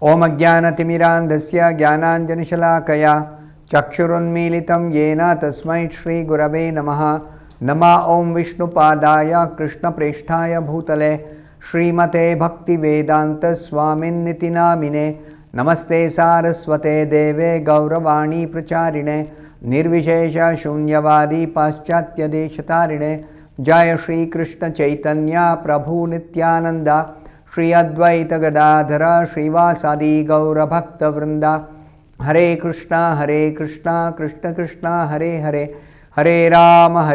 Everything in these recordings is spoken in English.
Om Ajnanatimirandasya Jnananjanashalakaya Chakshurunmilitam Yena Tasmai Shri Gurave Namaha. Nama Om Vishnupadaya Krishna Presthaya Bhutale Srimate Bhaktivedanta Swamin Nitinamine. Namaste Saraswate Deve Gauravani Pracharine Nirvishesha Shunyavadi Paschatya Deshatarine. Jaya Shri Krishna Chaitanya Prabhu Nityananda Shri Advaita Gadadhara Srivasadi Gaura Bhakta Vrinda. Hare Krishna Krishna Krishna Hare Hare Hare Rama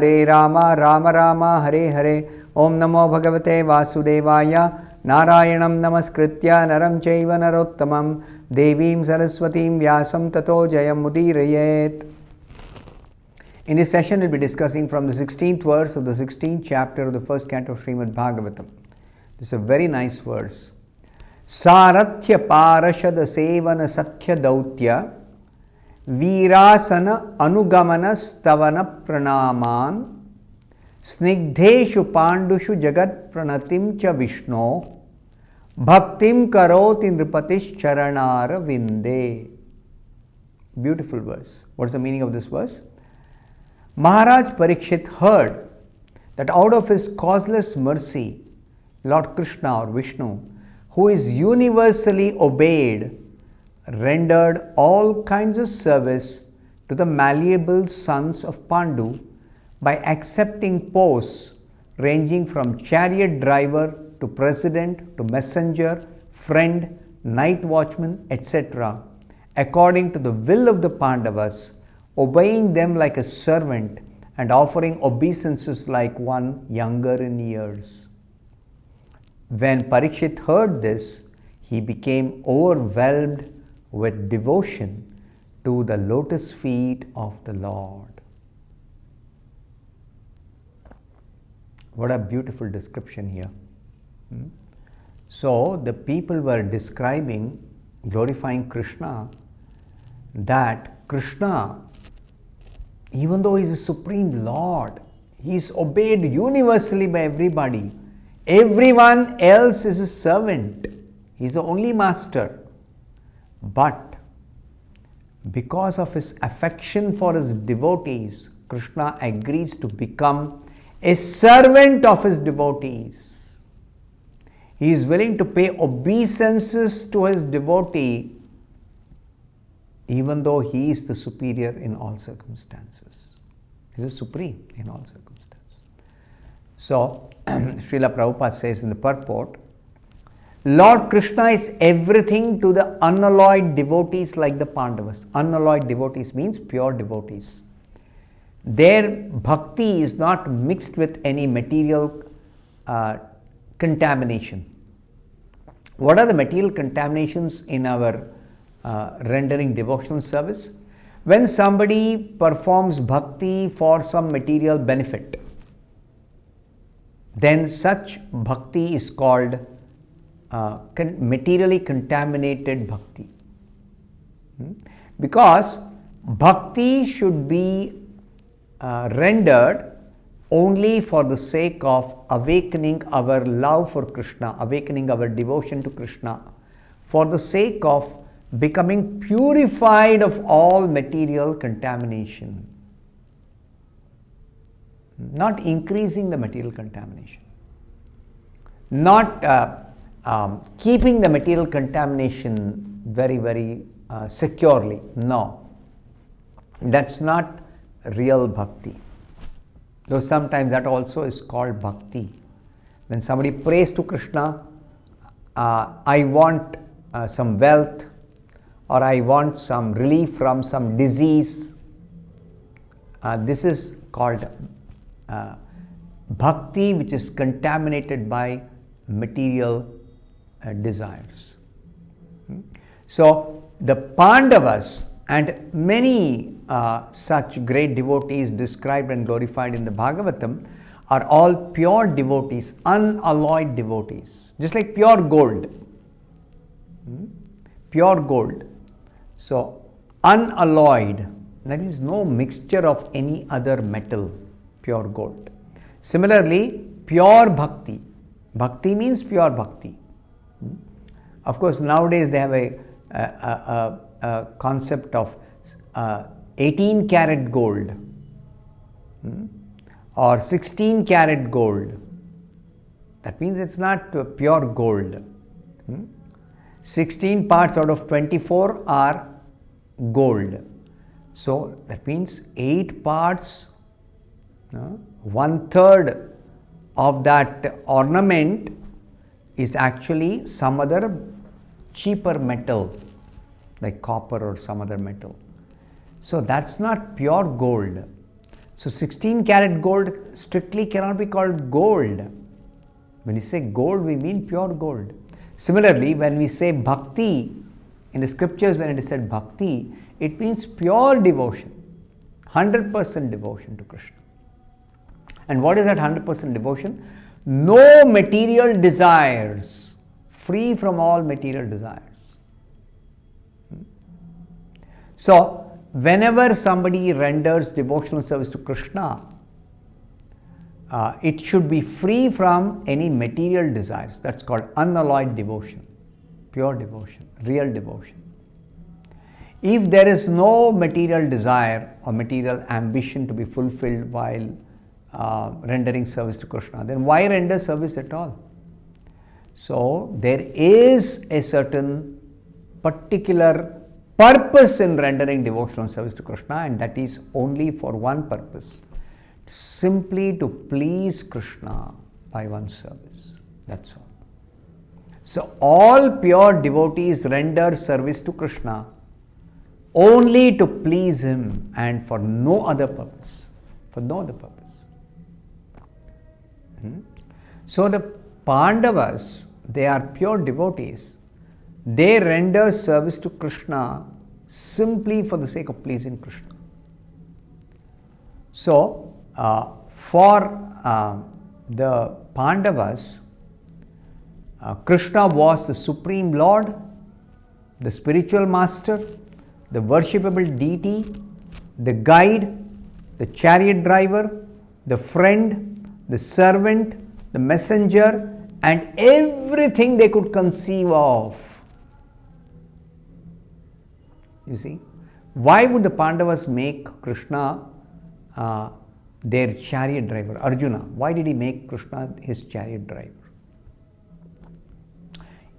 Rama Rama Hare Hare. Om Namo Bhagavate Vasudevaya. Narayanam Namaskritya Naram Chaiva Narottamam Devim Saraswatim Vyasam Tato Jayam Mudirayet. In this session, we'll be discussing from the 16th verse of the 16th chapter of the first canto of Srimad Bhagavatam. This is a very nice verse. Sarathya Parashada Sevana Sakhya Dautya Virasana Anugamana Stavana Pranaman Snigdheshu Pandushu Jagat Pranatim Cha Vishno Bhaktim Karoti Nripatis Charanara Vinde. Beautiful verse. What is the meaning of this verse? Maharaj Parikshit heard that out of his causeless mercy, Lord Krishna or Vishnu, who is universally obeyed, rendered all kinds of service to the malleable sons of Pandu by accepting posts ranging from chariot driver to president to messenger, friend, night watchman, etc., according to the will of the Pandavas, obeying them like a servant and offering obeisances like one younger in years. When Parikshit heard this, he became overwhelmed with devotion to the lotus feet of the Lord. What a beautiful description here. So, the people were describing, glorifying Krishna, that Krishna, even though he is the Supreme Lord, he is obeyed universally by everybody. Everyone else is a servant. He is the only master. But because of his affection for his devotees, Krishna agrees to become a servant of his devotees. He is willing to pay obeisances to his devotee, even though he is the superior in all circumstances. He is supreme in all circumstances. So, Srila Prabhupada says in the purport, Lord Krishna is everything to the unalloyed devotees like the Pandavas. Unalloyed devotees means pure devotees. Their bhakti is not mixed with any material contamination. What are the material contaminations in our rendering devotional service? When somebody performs bhakti for some material benefit, then such bhakti is called materially contaminated bhakti. Because bhakti should be rendered only for the sake of awakening our love for Krishna, awakening our devotion to Krishna, for the sake of becoming purified of all material contamination, not increasing the material contamination, not keeping the material contamination very securely. No, that's not real bhakti. Though sometimes that also is called bhakti. When somebody prays to Krishna, I want some wealth, or I want some relief from some disease, this is called bhakti, which is contaminated by material desires. So the Pandavas and many such great devotees described and glorified in the Bhagavatam are all pure devotees, unalloyed devotees, just like pure gold. Pure gold. So unalloyed, that is no mixture of any other metal, pure gold. Similarly, pure bhakti. Bhakti means pure bhakti. Of course, nowadays they have a concept of 18 karat gold or 16 karat gold. That means it's not pure gold. 16 parts out of 24 are gold. So that means 8 parts, 1/3 of that ornament is actually some other cheaper metal like copper or some other metal. So that's not pure gold. So 16 karat gold strictly cannot be called gold. When you say gold, we mean pure gold. Similarly, when we say bhakti, in the scriptures when it is said bhakti, it means pure devotion, 100% devotion to Krishna. And what is that 100% devotion? No material desires, free from all material desires. So, whenever somebody renders devotional service to Krishna, it should be free from any material desires. That's called unalloyed devotion, pure devotion, real devotion. If there is no material desire or material ambition to be fulfilled while rendering service to Krishna, then why render service at all? So, there is a certain particular purpose in rendering devotional service to Krishna, and that is only for one purpose, simply to please Krishna by one's service. That's all. So all pure devotees render service to Krishna only to please him and for no other purpose. For no other purpose. So the Pandavas, they are pure devotees. They render service to Krishna simply for the sake of pleasing Krishna. So, for the Pandavas, Krishna was the Supreme Lord, the spiritual master, the worshipable deity, the guide, the chariot driver, the friend, the servant, the messenger, and everything they could conceive of. You see, why would the Pandavas make Krishna their chariot driver? Arjuna, why did he make Krishna his chariot driver?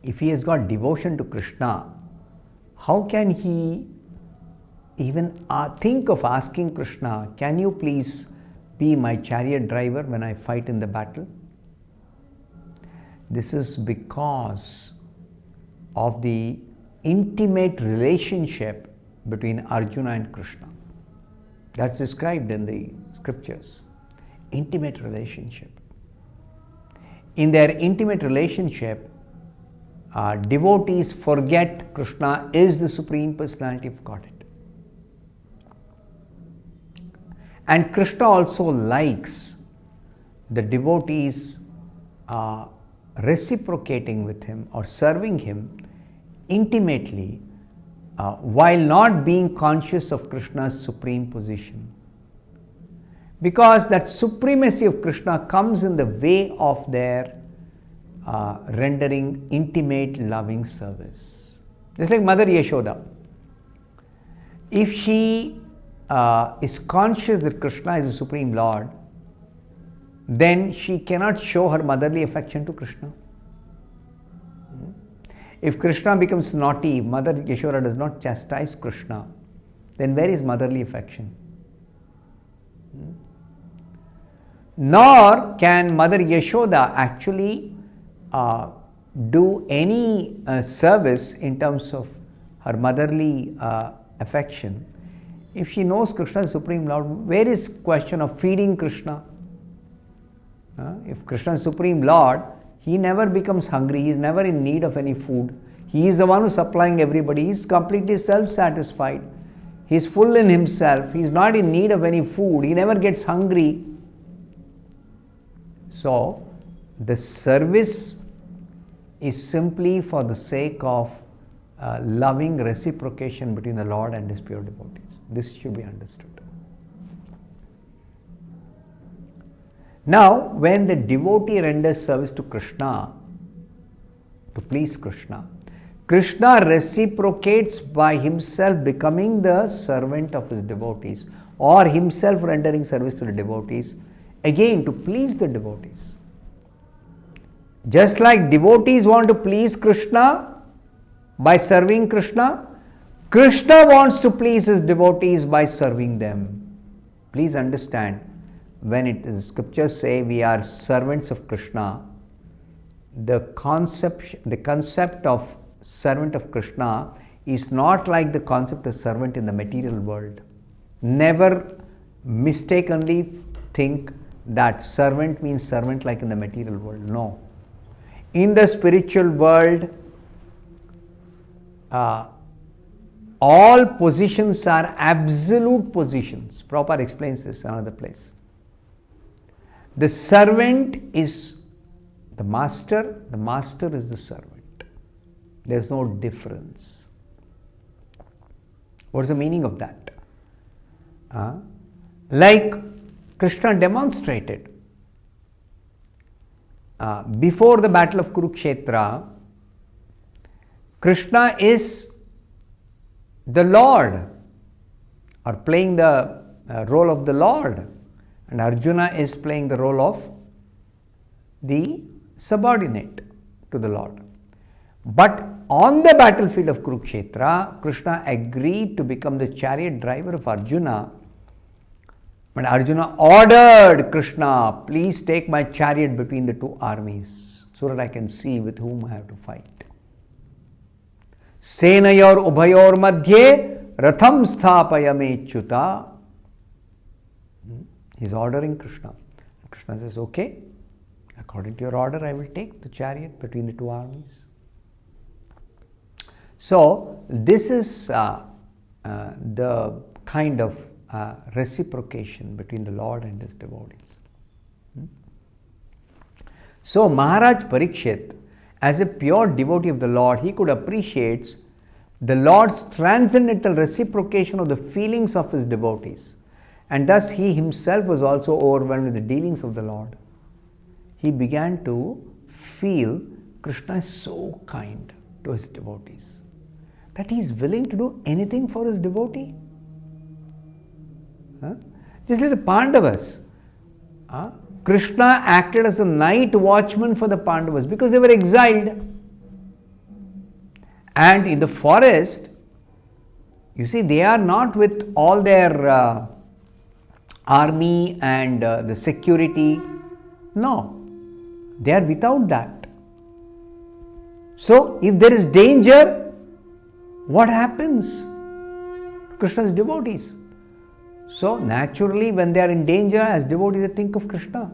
If he has got devotion to Krishna, how can he even think of asking Krishna, can you please be my chariot driver when I fight in the battle? This is because of the intimate relationship between Arjuna and Krishna. That's described in the scriptures. Intimate relationship. In their intimate relationship, devotees forget Krishna is the Supreme Personality of Godhead. And Krishna also likes the devotees reciprocating with him or serving him intimately while not being conscious of Krishna's supreme position. Because that supremacy of Krishna comes in the way of their rendering intimate loving service. Just like Mother Yashoda. If she is conscious that Krishna is the Supreme Lord, then she cannot show her motherly affection to Krishna. If Krishna becomes naughty, Mother Yashoda does not chastise Krishna, then where is motherly affection? Nor can Mother Yashoda actually do any service in terms of her motherly affection. If she knows Krishna is Supreme Lord, where is question of feeding Krishna? If Krishna is Supreme Lord, he never becomes hungry, he is never in need of any food. He is the one who is supplying everybody, he is completely self-satisfied. He is full in himself, he is not in need of any food, he never gets hungry. So, the service is simply for the sake of loving reciprocation between the Lord and his pure devotees. This should be understood. Now, when the devotee renders service to Krishna, to please Krishna, Krishna reciprocates by himself becoming the servant of his devotees or himself rendering service to the devotees, again to please the devotees. Just like devotees want to please Krishna by serving Krishna, Krishna wants to please his devotees by serving them. Please understand, when the scriptures say we are servants of Krishna, the concept of servant of Krishna is not like the concept of servant in the material world. Never mistakenly think that servant means servant like in the material world. No. In the spiritual world, all positions are absolute positions. Prabhupada explains this in another place. The servant is the master is the servant. There is no difference. What is the meaning of that? Like Krishna demonstrated before the battle of Kurukshetra, Krishna is the Lord or playing the role of the Lord, and Arjuna is playing the role of the subordinate to the Lord. But on the battlefield of Kurukshetra, Krishna agreed to become the chariot driver of Arjuna. And Arjuna ordered Krishna, please take my chariot between the two armies so that I can see with whom I have to fight. Senayor ubhayor madhye ratham sthapaya mechyuta. He is ordering Krishna. Krishna says, okay, according to your order, I will take the chariot between the two armies. So, this is the kind of reciprocation between the Lord and his devotees. So, Maharaj Parikshit, as a pure devotee of the Lord, he could appreciate the Lord's transcendental reciprocation of the feelings of his devotees. And thus, he himself was also overwhelmed with the dealings of the Lord. He began to feel Krishna is so kind to his devotees that he is willing to do anything for his devotee. Just like the Pandavas. Krishna acted as a night watchman for the Pandavas because they were exiled. And in the forest, you see, they are not with all their army and the security. No, they are without that. So, if there is danger, what happens? Krishna's devotees. So, naturally, when they are in danger, as devotees, they think of Krishna.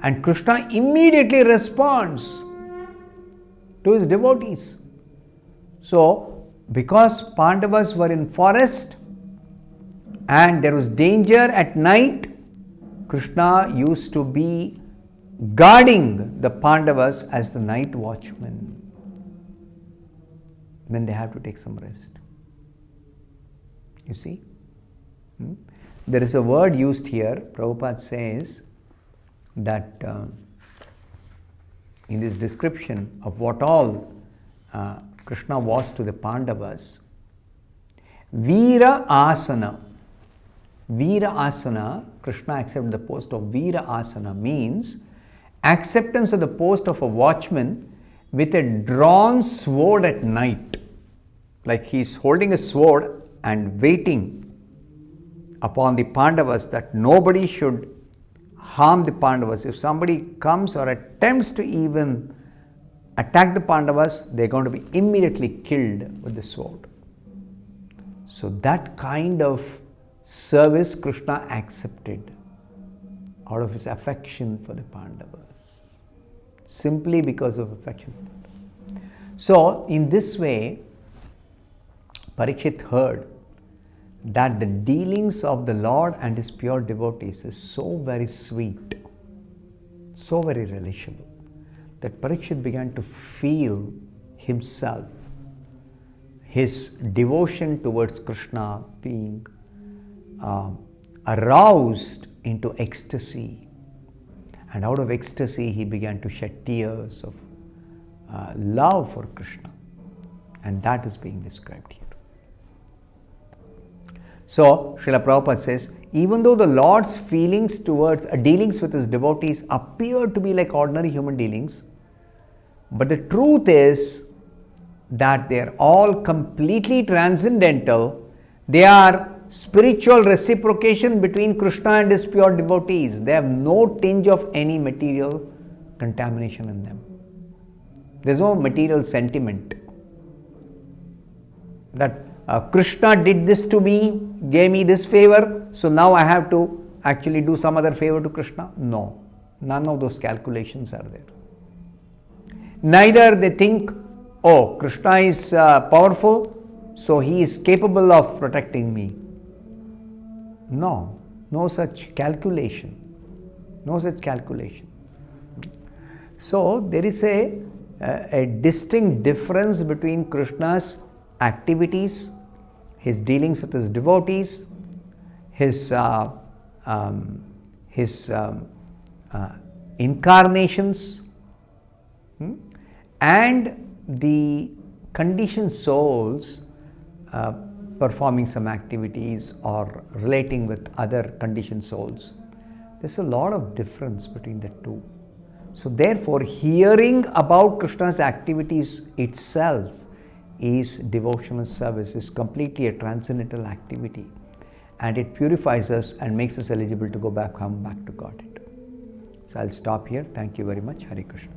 And Krishna immediately responds to his devotees. So, because Pandavas were in forest and there was danger at night, Krishna used to be guarding the Pandavas as the night watchman when they have to take some rest. You see? There is a word used here. Prabhupada says that in this description of what all Krishna was to the Pandavas, Veera Asana. Veera Asana, Krishna accepted the post of Veera Asana means acceptance of the post of a watchman with a drawn sword at night. Like he is holding a sword and waiting upon the Pandavas that nobody should harm the Pandavas. If somebody comes or attempts to even attack the Pandavas, they are going to be immediately killed with the sword. So that kind of service Krishna accepted out of his affection for the Pandavas, simply because of affection. So in this way, Parikshit heard that the dealings of the Lord and his pure devotees is so very sweet, so very relishable, that Parikshit began to feel himself, his devotion towards Krishna being aroused into ecstasy. And out of ecstasy, he began to shed tears of love for Krishna. And that is being described here. So, Srila Prabhupada says, even though the Lord's feelings towards, dealings with his devotees appear to be like ordinary human dealings, but the truth is that they are all completely transcendental. They are spiritual reciprocation between Krishna and his pure devotees. They have no tinge of any material contamination in them. There is no material sentiment that Krishna did this to me, gave me this favor, so now I have to actually do some other favor to Krishna. No, none of those calculations are there. Neither they think, oh, Krishna is powerful, so he is capable of protecting me. No, no such calculation. No such calculation. So there is a distinct difference between Krishna's activities, his dealings with his devotees, his incarnations, and the conditioned souls performing some activities or relating with other conditioned souls. There's a lot of difference between the two. So therefore, hearing about Krishna's activities itself is devotional service, is completely a transcendental activity, and it purifies us and makes us eligible to go back home, back to Godhead. So I'll stop here. Thank you very much. Hare Krishna.